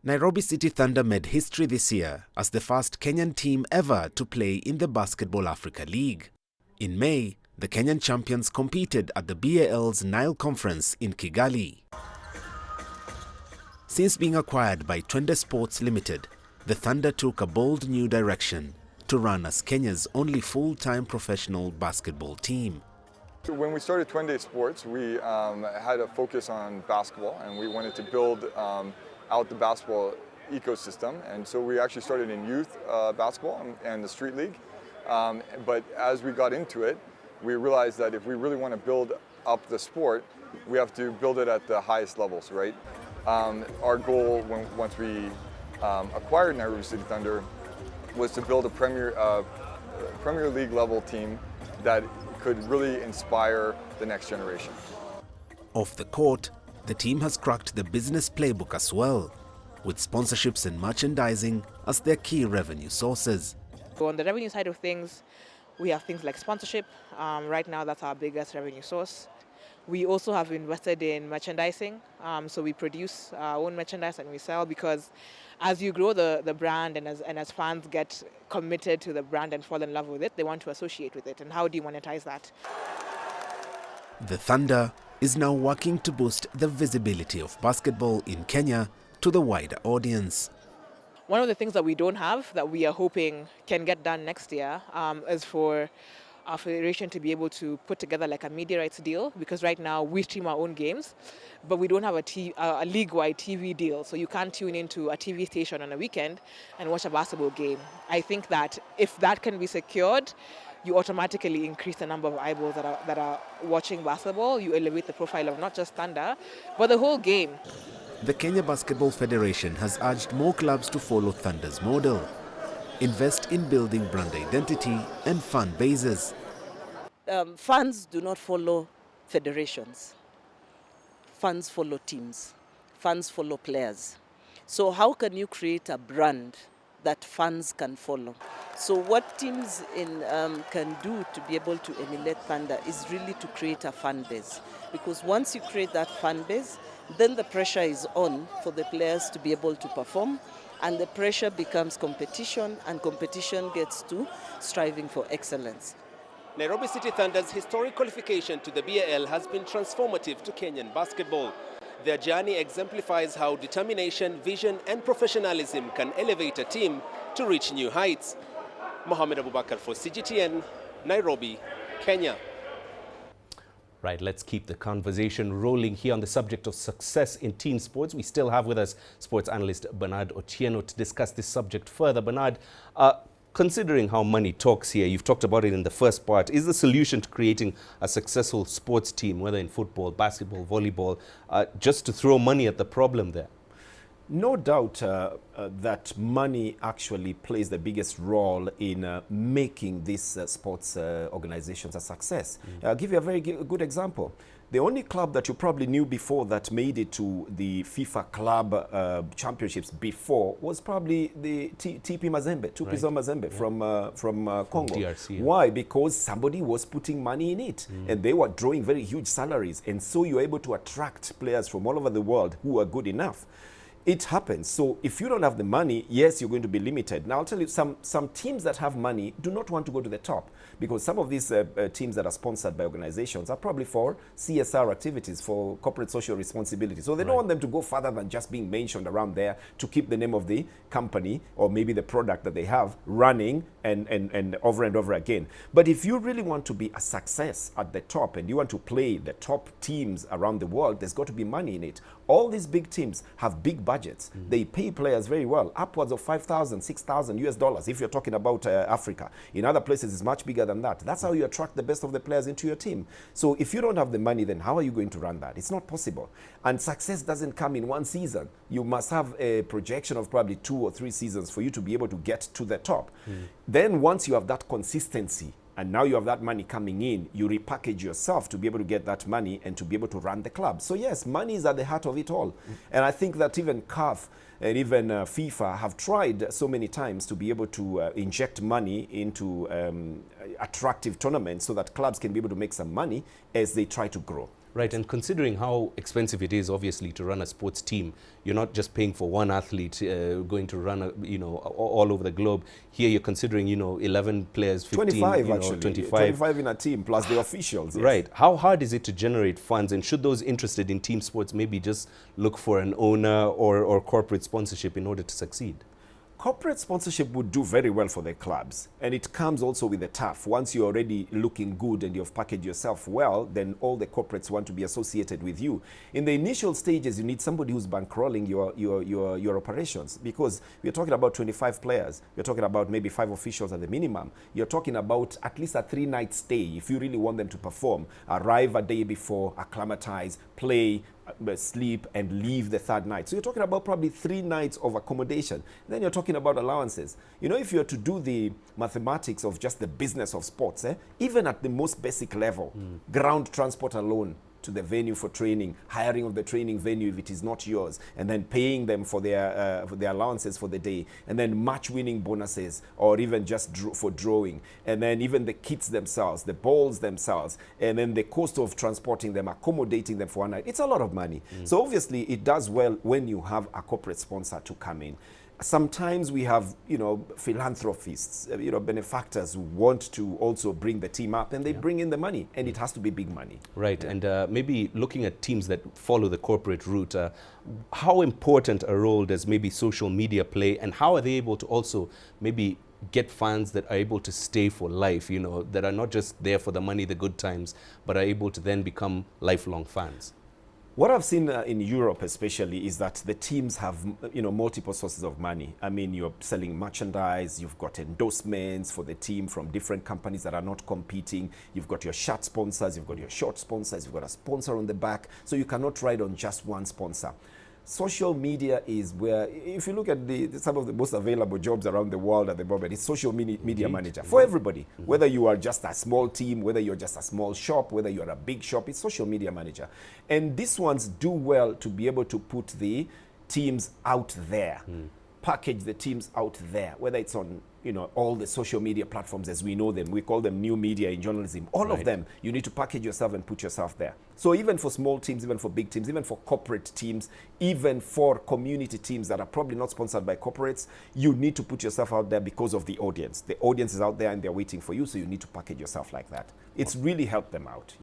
Nairobi City Thunder made history this year as the first Kenyan team ever to play in the Basketball Africa League. In May, the Kenyan champions competed at the BAL's Nile Conference in Kigali. Since being acquired by Twende Sports Limited, the Thunder took a bold new direction to run as Kenya's only full-time professional basketball team. When we started Twende Sports, we had a focus on basketball, and we wanted to build out the basketball ecosystem. And so we actually started in youth basketball and the street league. But as we got into it, we realized that if we really want to build up the sport, we have to build it at the highest levels, right? Our goal once we acquired Nairobi City Thunder was to build a Premier League level team that could really inspire the next generation. Off the court, the team has cracked the business playbook as well, with sponsorships and merchandising as their key revenue sources. So on the revenue side of things, we have things like sponsorship. Right now, that's our biggest revenue source. We also have invested in merchandising. So we produce our own merchandise and we sell, because as you grow the brand and as fans get committed to the brand and fall in love with it, they want to associate with it. And how do you monetize that? The Thunder is now working to boost the visibility of basketball in Kenya to the wider audience. One of the things that we don't have that we are hoping can get done next year is for our federation to be able to put together like a media rights deal, because right now we stream our own games, but we don't have a league-wide TV deal, so you can't tune into a TV station on a weekend and watch a basketball game. I think that if that can be secured, you automatically increase the number of eyeballs that are watching basketball. You elevate the profile of not just Thunder, but the whole game. The Kenya Basketball Federation has urged more clubs to follow Thunder's model, invest in building brand identity and fan bases. Fans do not follow federations. Fans follow teams. Fans follow players. So how can you create a brand that fans can follow? So what teams can do to be able to emulate Thunder is really to create a fan base. Because once you create that fan base, then the pressure is on for the players to be able to perform, and the pressure becomes competition, and competition gets to striving for excellence. Nairobi City Thunder's historic qualification to the BAL has been transformative to Kenyan basketball. Their journey exemplifies how determination, vision and professionalism can elevate a team to reach new heights. Mohamed Abubakar for CGTN, Nairobi, Kenya. Right, let's keep the conversation rolling here on the subject of success in team sports. We still have with us sports analyst Bernard Otieno to discuss this subject further. Bernard, considering how money talks here, you've talked about it in the first part, is the solution to creating a successful sports team, whether in football, basketball, volleyball, just to throw money at the problem there? No doubt that money actually plays the biggest role in making these sports organizations a success. I'll give you a very good example. The only club that you probably knew before that made it to the FIFA Club Championships before was probably the TP Mazembe, Tupizo Mazembe from Congo. DRC, yeah. Why? Because somebody was putting money in it, and they were drawing very huge salaries, and so you're able to attract players from all over the world who are good enough. It happens. So if you don't have the money, yes, you're going to be limited. Now, I'll tell you, some teams that have money do not want to go to the top, because some of these teams that are sponsored by organizations are probably for CSR activities, for corporate social responsibility. So they don't want them to go further than just being mentioned around there to keep the name of the company or maybe the product that they have running and over again. But if you really want to be a success at the top and you want to play the top teams around the world, there's got to be money in it. All these big teams have big budgets. They pay players very well, upwards of $5,000, $6,000 US if you're talking about Africa. In other places, it's much bigger than that. That's how you attract the best of the players into your team. So if you don't have the money, then how are you going to run that? It's not possible. And success doesn't come in one season. You must have a projection of probably 2 or 3 seasons for you to be able to get to the top. Then once you have that consistency, and now you have that money coming in, you repackage yourself to be able to get that money and to be able to run the club. So yes, money is at the heart of it all. And I think that even CAF and even FIFA have tried so many times to be able to inject money into attractive tournaments so that clubs can be able to make some money as they try to grow. Right, and considering how expensive it is, obviously, to run a sports team, you're not just paying for one athlete going to run, all over the globe. Here, you're considering, 11 players, 15, 25 actually. 25. 25 in a team, plus the officials. Yes. Right. How hard is it to generate funds? And should those interested in team sports maybe just look for an owner or corporate sponsorship in order to succeed? Corporate sponsorship would do very well for the clubs, and it comes also with the tough. Once you're already looking good and you've packaged yourself well, then all the corporates want to be associated with you. In the initial stages, you need somebody who's bankrolling your operations, because we're talking about 25 players. You're talking about maybe 5 officials at the minimum. You're talking about at least a 3-night stay if you really want them to perform. Arrive a day before, acclimatize, play, sleep, and leave the 3rd night. So you're talking about probably 3 nights of accommodation. Then you're talking about allowances. If you're to do the mathematics of just the business of sports, even at the most basic level, ground transport alone to the venue for training, hiring of the training venue if it is not yours, and then paying them for their allowances for the day, and then match-winning bonuses, or even just for drawing, and then even the kits themselves, the balls themselves, and then the cost of transporting them, accommodating them for one night. It's a lot of money. So obviously it does well when you have a corporate sponsor to come in. Sometimes we have, philanthropists, benefactors who want to also bring the team up, and they bring in the money, and it has to be big money. Right, and maybe looking at teams that follow the corporate route, how important a role does maybe social media play, and how are they able to also maybe get fans that are able to stay for life, that are not just there for the money, the good times, but are able to then become lifelong fans? What I've seen in Europe especially is that the teams have, multiple sources of money. I mean, you're selling merchandise, you've got endorsements for the team from different companies that are not competing. You've got your shirt sponsors, you've got your short sponsors, you've got a sponsor on the back. So you cannot ride on just one sponsor. Social media is where, if you look at some of the most available jobs around the world at the moment, it's social media manager for everybody. Whether you are just a small team, whether you're just a small shop, whether you're a big shop, it's social media manager. And these ones do well to be able to put the teams out there, package the teams out there, whether it's on all the social media platforms as we know them. We call them new media in journalism. All of them, you need to package yourself and put yourself there. So even for small teams, even for big teams, even for corporate teams, even for community teams that are probably not sponsored by corporates, you need to put yourself out there because of the audience. The audience is out there and they're waiting for you, so you need to package yourself like that. It's really helped them out.